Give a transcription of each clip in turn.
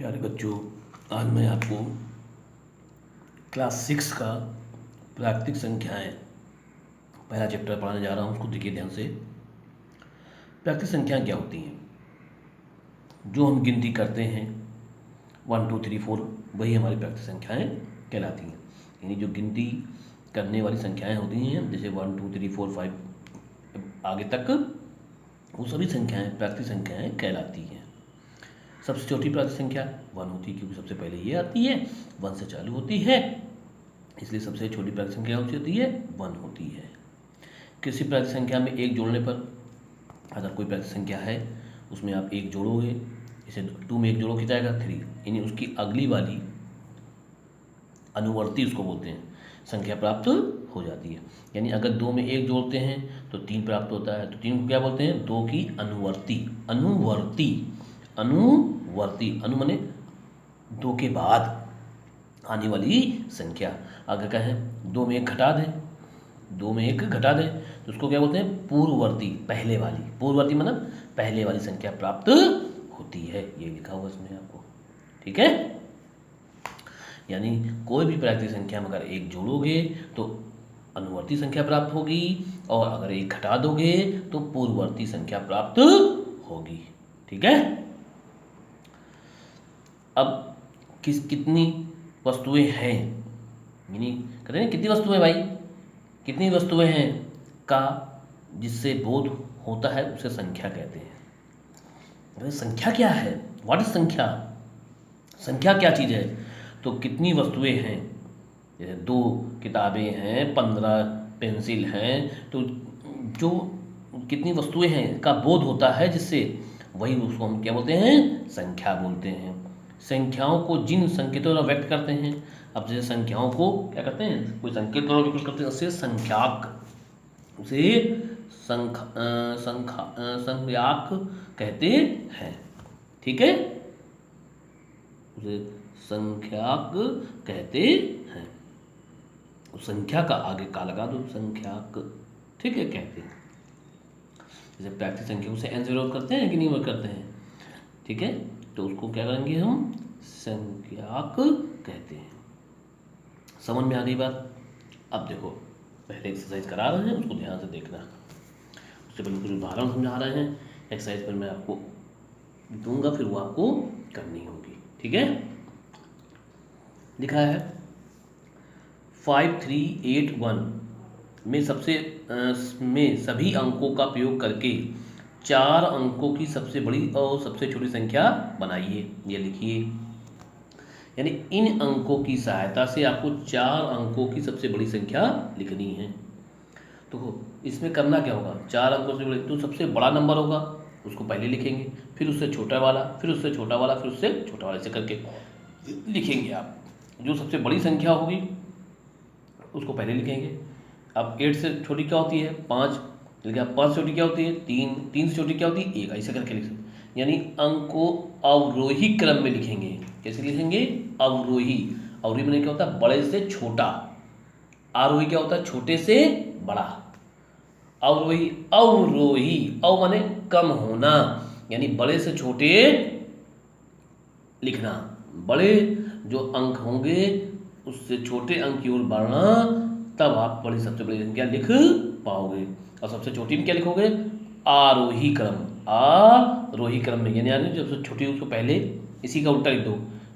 प्यारे बच्चों, आज मैं आपको क्लास 6 का प्राकृतिक संख्याएं पहला चैप्टर पढ़ाने जा रहा हूँ। उसको देखिए ध्यान से। प्राकृतिक संख्याएं क्या होती हैं? जो हम गिनती करते हैं 1 2 3 4, वही हमारी प्राकृतिक संख्याएं कहलाती हैं। यानी जो गिनती करने वाली संख्याएं होती हैं, जैसे 1 2 3 4 5 आगे तक, वो सभी संख्याएं प्राकृतिक संख्याएं कहलाती हैं। सबसे छोटी प्राकृतिक संख्या 1 होती है, क्योंकि सबसे पहले ये आती है, 1 से चालू होती है, इसलिए सबसे छोटी प्राकृतिक संख्या कौन सी होती है? 1 होती है। किसी प्राकृतिक संख्या में एक जोड़ने पर, अगर कोई प्राकृतिक संख्या है उसमें आप एक जोड़ोगे, इसे 2 में एक जोड़ो कितना आएगा? 3, यानी उसकी अगली वाली अनुवर्ती उसको बोलते हैं, संख्या प्राप्त हो जाती है। यानी अगर 2 में एक जोड़ते हैं तो 3 प्राप्त होता है, तो 3 को क्या बोलते हैं? 2 की अनुवर्ती। अनुवर्ती अनु माने 2 के बाद आने वाली संख्या। अगर कहें 2 में एक घटा दें, 2 में एक घटा दें तो उसको क्या बोलते हैं? पूर्ववर्ती, पहले वाली। पूर्ववर्ती मतलब पहले वाली संख्या प्राप्त होती है, ये लिखा हुआ इसमें आपको, ठीक है। यानी कोई भी प्राकृतिक संख्या में अगर एक जोड़ोगे तो अनुवर्ती संख्या प्राप्त होगी, और अगर एक घटा दोगे तो पूर्ववर्ती संख्या प्राप्त होगी, ठीक है। अब कितनी वस्तुएं हैं, यानी कहते हैं कितनी वस्तुएं भाई, कितनी वस्तुएं हैं का जिससे बोध होता है उसे संख्या कहते हैं। संख्या क्या है? व्हाट इज संख्या? संख्या क्या चीज़ है? तो कितनी वस्तुएं हैं, जैसे 2 किताबें हैं, 15 पेंसिल हैं, तो जो कितनी वस्तुएं हैं का बोध होता है जिससे, वही उसको हम क्या बोलते हैं? संख्या बोलते हैं। संख्याओं को जिन संकेतों द्वारा व्यक्त करते हैं, अब जैसे संख्याओं को क्या करते हैं? कोई संकेत द्वारा व्यक्त करते हैं, उससे संख्याक, उसे संख्याक कहते हैं, ठीक है। उसे संख्याक कहते हैं। उस संख्या का आगे का लगा दो, संख्याक, ठीक है, कहते हैं। जैसे प्राकृतिक संख्या से n से विरोध करते हैं कि नहीं विरोध करते हैं, ठीक है, तो उसको क्या करेंगे हम? संख्याक कहते हैं। समझ में आ गई बात? अब देखो, पहले एक्सरसाइज करा रहे हैं, उसको ध्यान से देखना। उससे पहले कुछ उदाहरण समझा रहे हैं, एक्सरसाइज पर मैं आपको दूंगा, फिर वो आपको करनी होगी, ठीक है। लिखा है 5381 में सभी अंकों का प्रयोग करके 4 अंकों की सबसे बड़ी और सबसे छोटी संख्या बनाइए। ये लिखिए, यानी इन अंकों की सहायता से आपको 4 अंकों की सबसे बड़ी संख्या लिखनी है। तो इसमें करना क्या होगा? 4 अंकों से बड़ी, तो सबसे बड़ा नंबर होगा उसको पहले लिखेंगे, फिर उससे छोटा वाला, फिर उससे छोटा वाला, फिर उससे छोटा वाला, ऐसे करके लिखेंगे आप। जो सबसे बड़ी संख्या होगी उसको पहले लिखेंगे। अब 8 से छोटी क्या होती है? 5, लेकिन अब 5 से छोटी क्या होती है? 3, 3 से छोटी क्या होती है? 1, ऐसे करके लिख सकते। यानी अंक को अवरोही क्रम में लिखेंगे। कैसे लिखेंगे? अवरोही। अवरोही माने क्या होता है? बड़े से छोटा। आरोही क्या होता है? छोटे से बड़ा। अवरोही, अवरोही, अव माने कम होना, यानी बड़े से छोटे लिखना। बड़े जो अंक होंगे उससे छोटे अंक की ओर बढ़ना, तब आप बड़ी सबसे बड़ी संख्या लिख पाओगे। और सबसे छोटी में क्या लिखोगे? आरोही क्रम, आरोही क्रम में, यानी जब सबसे छोटी उसको पहले इसी का उल्टा लिख दो।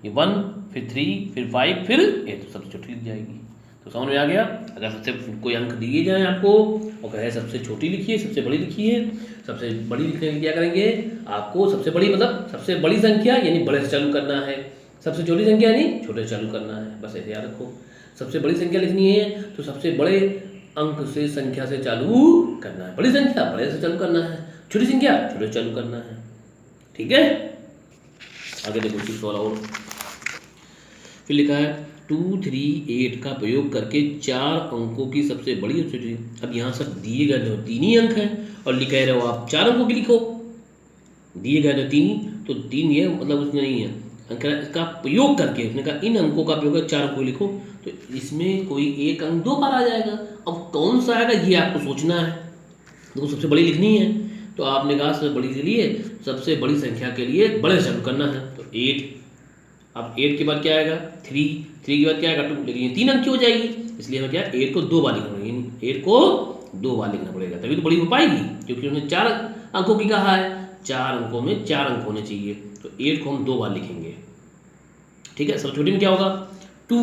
ये 1, फिर 3, फिर 5, फिर 8, तो सबसे छोटी लिख जाएगी। तो समझ में आ गया? अगर सबसे कोई अंक दिए जाए आपको और कहे सबसे छोटी लिखिए, सबसे बड़ी लिखिए, सबसे बड़ी लिखने के लिए क्या करेंगे? आपको सबसे बड़ी मतलब सबसे बड़ी संख्या यानी बड़े से चालू करना है, सबसे छोटी संख्या यानी छोटे से चालू करना है। बस ऐसे याद रखो। सबसे बड़ी संख्या लिखनी है तो सबसे बड़े अंक से संख्या से चालू करना है, बड़ी संख्या बड़े से चालू करना है, छोटी संख्या छोटे से चालू करना है, ठीक है। आगे देखो कुछ वाला और फिर लिखा है 238 का प्रयोग करके 4 अंकों की सबसे बड़ी और छोटी। अब यहाँ सब दिए गए जो 3 ही अंक हैं और लिखे रहे हो आप 4 अंकों की लिखो। दिए गए जो 3, तो 3 ये मतलब उसमें नहीं है, इसका प्रयोग करके, उसने कहा इन अंकों का प्रयोग कर 4 अंकों लिखो, तो इसमें कोई एक अंक 2 बार आ जाएगा। अब कौन सा आएगा ये आपको सोचना है। तो सबसे बड़ी लिखनी है, तो आपने कहा सबसे बड़ी के लिए, सबसे बड़ी संख्या के लिए बड़े से चालू करना है, तो 8 अब 8 के बाद क्या आएगा 3, 3 के बाद क्या आएगा 2, लेकिन ये 3 अंक की हो जाएगी, इसलिए हमें क्या 8 को 2 बार लिखना पड़ेगा, 8 को 2 बार लिखना पड़ेगा, तभी तो बड़ी हो पाएगी, क्योंकि उन्होंने 4 अंकों की कहा है, 4 अंकों में 4 अंक होने चाहिए, तो 8 को हम 2 बार लिखेंगे। ठीक है, सब छोटी में क्या होगा 2,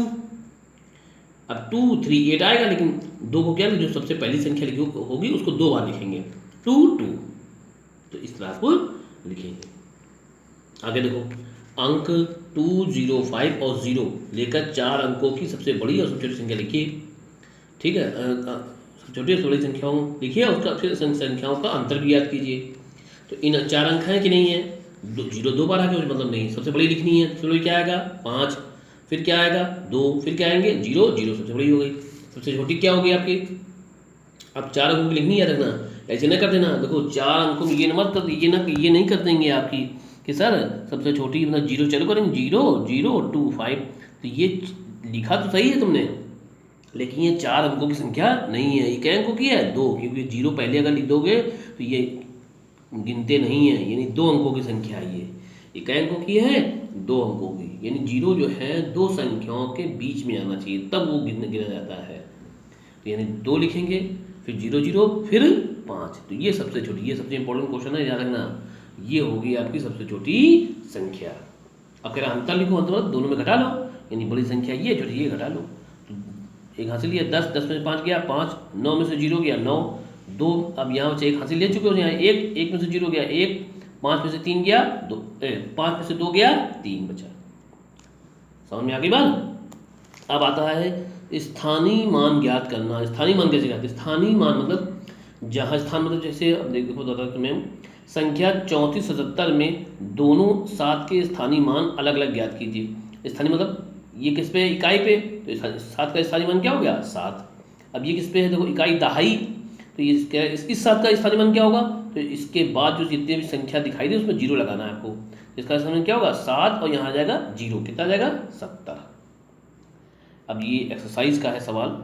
अब 2 3 8 आएगा, लेकिन 2 को क्या जो सबसे पहली संख्या लिखी होगी उसको 2 बार लिखेंगे, 2 2, तो इस तरह आपको लिखेंगे। आगे देखो, अंक 2 0 5 और 0 लेकर 4 अंकों की सबसे बड़ी और सबसे छोटी संख्या लिखिए। ठीक है, छोटी और बड़ी संख्याओं लिखिए और उसका फिर संख्याओं का अंतर भी याद कीजिए। तो इन 4 अंक हैं कि नहीं है, 0 2 बार आ गया मतलब नहीं, सबसे बड़ी लिखनी है, सबसे बड़ी क्या आएगा 5, फिर क्या आएगा 2, फिर क्या आएंगे 0 0, सबसे बड़ी हो गई, सबसे छोटी क्या होगी आपकी। अब 4 अंकों की लिखनी याद रखना, ऐसे न कर देना, देखो 4 अंकों में ये मत कर दीजिए ना, ये नहीं कर देंगे आपकी कि सर सबसे छोटी मतलब 0 चलो करेंगे 0 0 2 5, तो ये लिखा तो सही है तुमने, लेकिन ये 4 अंकों की संख्या नहीं है, ये क्या अंकों की है 2, क्योंकि 0 पहले अगर लिख दोगे तो ये गिनते नहीं है, यानी 2 अंकों की संख्या है ये क्या अंकों की है 2 अंकों की, यानी 0 जो है 2 संख्याओं के बीच में आना चाहिए तब वो गिना जाता है, तो यानी 2 लिखेंगे फिर 0 0 फिर 5, तो ये सबसे छोटी, ये सबसे इंपॉर्टेंट क्वेश्चन है, याद रखना, ये होगी आपकी सबसे छोटी संख्या। अब कह रहा अंतर लिखो, अंतर मतलब दोनों में घटा लो, यानी बड़ी संख्या ये छोटी ये घटा लो, तो एक हासिल लिया 10, 10 में से 5 गया 5, 9 में से 0 गया 9, 2, अब यहाँ से एक हासिल ले चुके हो, यहाँ 1, 1 में से 0 गया 1, 5 में से 3 गया 2, 5 में से 2 गया 3 बचा। समझ में आ गई बात। अब आता है स्थानीय मान ज्ञात करना। स्थानीय मान कैसे ज्ञात, स्थानीय मान मतलब जहाँ स्थान मतलब जैसे अब देखो बताता तुम्हें, संख्या 34 से 77 में दोनों 7 के स्थानीय मान अलग अलग ज्ञात कीजिए। स्थानीय मतलब ये किस पे इकाई पे, तो 7 का स्थानीय मान क्या हो गया 7। अब ये किस पे है देखो इकाई दहाई, तो ये इस 7 का स्थानीय मान क्या होगा, तो इसके बाद जो जितने भी संख्या दिखाई दे उसमें 0 लगाना है आपको, इसका स्थानीय मान क्या होगा 7 और यहाँ आ जाएगा 0, कितना आ जाएगा 70। अब ये एक्सरसाइज का है सवाल,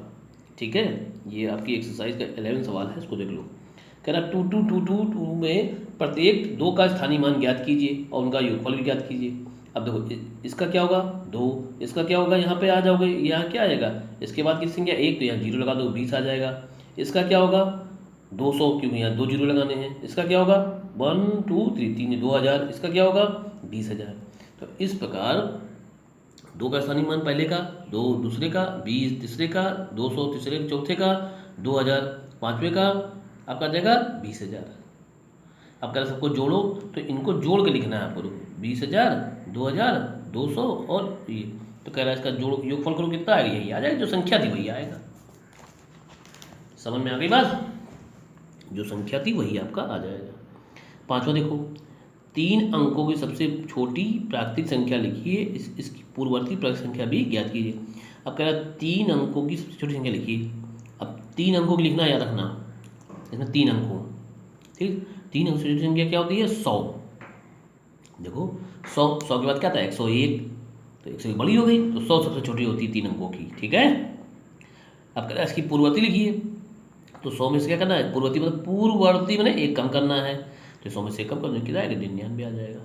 ठीक है, ये आपकी एक्सरसाइज का 11 सवाल है, इसको देख लो। कह रहा 2 2 2 2 2 में प्रत्येक 2 का स्थानीय मान ज्ञात कीजिए और उनका योगफल भी ज्ञात कीजिए। अब देखो इसका क्या होगा 2, इसका क्या होगा यहाँ पे आ जाओगे, यहाँ क्या आएगा, इसके बाद की संख्या 1, तो यहाँ 0 लगा दो 20 आ जाएगा। इसका क्या होगा 200, क्योंकि यहाँ 2 0 लगाने हैं। इसका क्या होगा 1 2 3 3 2000, इसका क्या होगा 20,000। तो इस प्रकार 2 का स्थानीय मान पहले का, 2 दूसरे का, 20 तीसरे का, 200 तीसरे चौथे का, 2000 पाँचवें का, आपका आ जाएगा 20,000। अब कह सबको जोड़ो, तो इनको जोड़ के लिखना है आपको, 20,000 2000 200 और ये, तो कह रहा है इसका जोड़ योगफल करो कितना आएगा, यही आ जाएगा, जो संख्या थी वही आएगा। समझ में आ गई बात, जो संख्या थी वही आपका आ जाएगा। पांचवा देखो, 3 अंकों की सबसे छोटी प्राकृतिक संख्या लिखिए, इसकी पूर्ववर्ती प्राकृतिक संख्या भी ज्ञात कीजिए। अब कह रहा है 3 अंकों की सबसे छोटी संख्या लिखिए। अब 3 अंकों की लिखना याद रखना, इसमें 3 अंकों, ठीक, 3 अंकों से छोटी संख्या क्या होती है 100। देखो 100 के बाद क्या था 101, तो 100 बड़ी हो गई, तो 100 सबसे छोटी होती है 3 अंकों की, ठीक है। अब कह रहा है इसकी पूर्ववर्ती लिखिए, तो 100 में से क्या करना है पूर्ववर्ती मतलब पूर्ववर्ती मैंने 1 कम करना है, तो 100 में से कम करने कितना आएगा 99 आ जाएगा।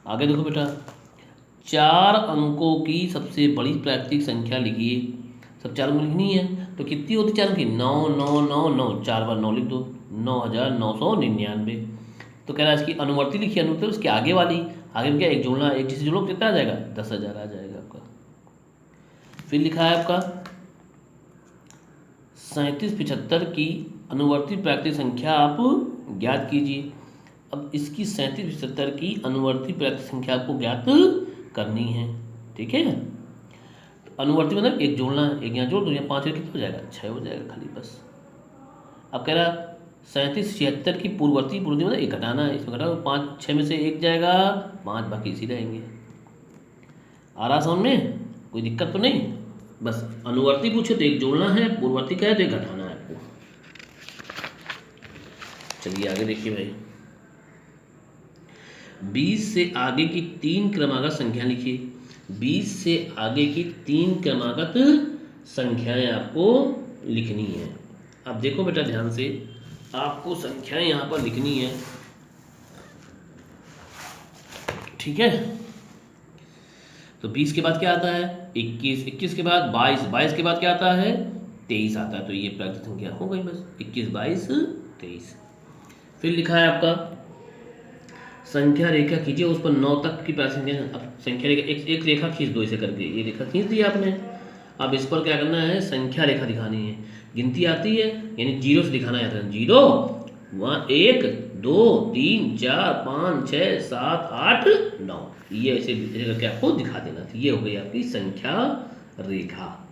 आगे देखो बेटा, 4 अंकों की सबसे बड़ी प्राकृतिक संख्या लिखिए। सब 4 अंक लिखनी है, तो कितनी होती 4 अंक की 9 9 9 9, 4 बार 9 लिख दो, 9,999। तो कह रहा है इसकी अनुवर्ती लिखिए, अनुवर्ती उसके आगे वाली, आगे में क्या एक जोड़ना, एक चीज जोड़ो कितना आ जाएगा 10,000 आ जाएगा आपका। फिर लिखा है आपका 3775 की अनुवर्ती प्राकृतिक संख्या आप ज्ञात कीजिए। अब इसकी 3775 की अनुवर्ती प्राकृतिक संख्या आपको ज्ञात करनी है, ठीक है। तो अनुवर्ती मतलब एक जोड़ना है, एक यहाँ जोड़ दो, यहाँ 5 कितना हो जाएगा 6 हो जाएगा खाली बस। अब कह रहा 3776 की पूर्ववर्ती मतलब एक घटाना है, इसमें घटाओ 5 6 में से 1 जाएगा 5, बाकी इसी रहेंगे। आ रहा समझ में, कोई दिक्कत तो नहीं, बस अनुवर्ती पूछे तो एक जोड़ना है, पूर्ववर्ती क्या है तो एक घटाना है आपको। चलिए आगे देखिए भाई, 20 से आगे की 3 क्रमागत संख्या लिखिए। 20 से आगे की 3 क्रमागत संख्याएं आपको लिखनी है। अब देखो बेटा ध्यान से, आपको संख्याएं यहाँ पर लिखनी है, ठीक है। तो 20 के बाद क्या आता है 21, 21 के बाद 22, 22 के बाद क्या आता है 23 आता है। तो ये प्राकृतिक संख्या हो गई बस 21, 22, 23। फिर लिखा है आपका संख्या रेखा खींचिए, उस पर 9 तक की प्राकृतिक संख्या। अब संख्या रेखा एक रेखा खींच दो इसे करके, ये रेखा खींच दी आपने। अब इस पर क्या करना है संख्या रेखा दिखानी है। गिनती आती है यानी जीरो से दिखाना जाता है। 0 1 2 3 4 5 6 7 8 9, ये ऐसे करके आपको दिखा देना। ये हो गई आपकी संख्या रेखा।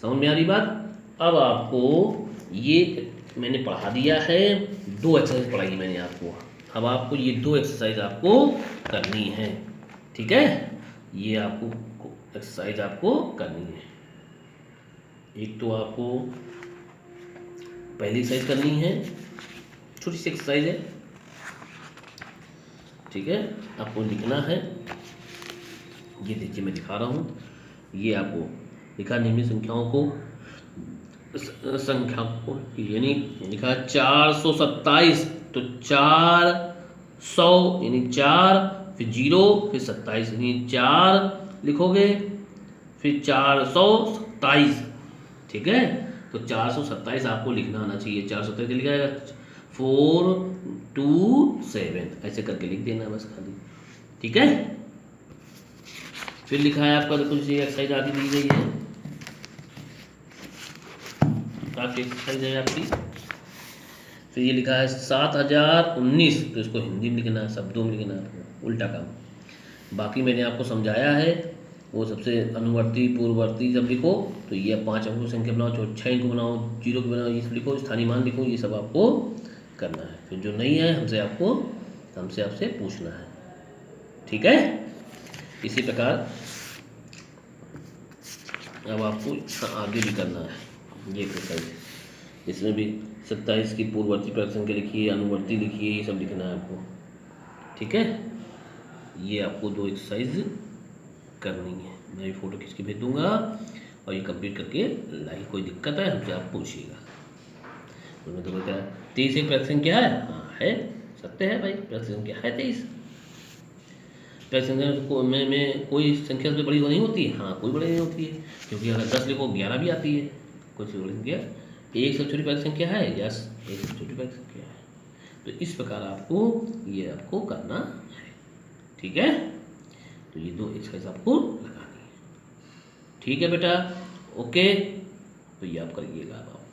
समझ में आ रही बात। अब आपको ये मैंने पढ़ा दिया है, 2 एक्सरसाइज पढ़ाई मैंने आपको। अब आपको ये 2 एक्सरसाइज आपको करनी है, ठीक है। ये आपको एक्सरसाइज आपको करनी है। एक तो आपको पहली एक्सरसाइज करनी है, छोटी सी एक्सरसाइज है, ठीक है। आपको लिखना है, ये देखिए मैं दिखा रहा हूँ। ये आपको लिखा निम्न संख्याओं को यानी लिखा 427, तो 400 यानी 4 फिर 0 फिर 27 यानी 4 लिखोगे फिर 427, ठीक है। तो 427 आपको लिखना आना चाहिए। 427 लिखा है 4 2 7 ऐसे करके लिख देना बस खाली, ठीक है। फिर लिखा है आपका, देखो जैसे एक्सरसाइज आगे दी गई है, काफी एक्सरसाइज है आपकी। फिर ये लिखा है 7019, तो इसको हिंदी में लिखना है, शब्दों में लिखना है, उल्टा काम। बाकी मैंने आपको समझाया है, वो सबसे अनुवर्ती पूर्ववर्ती जब लिखो तो ये 5 अंकों की संख्या बनाओ, 6 अंक बनाओ, 0 को बनाओ, ये सब लिखो, स्थानीय मान लिखो, ये सब आपको करना है। फिर जो नहीं है हमसे आपसे पूछना है, ठीक है। इसी प्रकार अब आपको आगे भी करना है ये एक्सरसाइज। इसमें भी 27 की पूर्ववर्ती प्राकृतिक संख्या लिखिए, अनुवर्ती लिखिए, ये सब लिखना है आपको, ठीक है। ये आपको 2 एक्सरसाइज करनी है। मैं भी फ़ोटो खींच के भेज दूंगा और ये कंप्लीट करके लाइए। कोई दिक्कत है हमसे आप पूछिएगा। उसमें तो क्या 23 एक प्राकृतिक संख्या है, हाँ है, सत्य है भाई, प्राकृतिक संख्या है 23। प्राकृतिक संख्या में कोई संख्या से बड़ी नहीं होती है, हाँ कोई बड़ी नहीं होती है, क्योंकि अगर 10 लिखो 11 भी आती है। कोई सी बड़ी संख्या एक सबसे छोटी प्राकृतिक संख्या है, यस एक सबसे छोटी प्राकृतिक संख्या है। तो इस प्रकार आपको करना है, ठीक है। तो ये 2 एक्सरसाइज आपको लगानी है, ठीक है बेटा, ओके। तो ये आप करिएगा आप।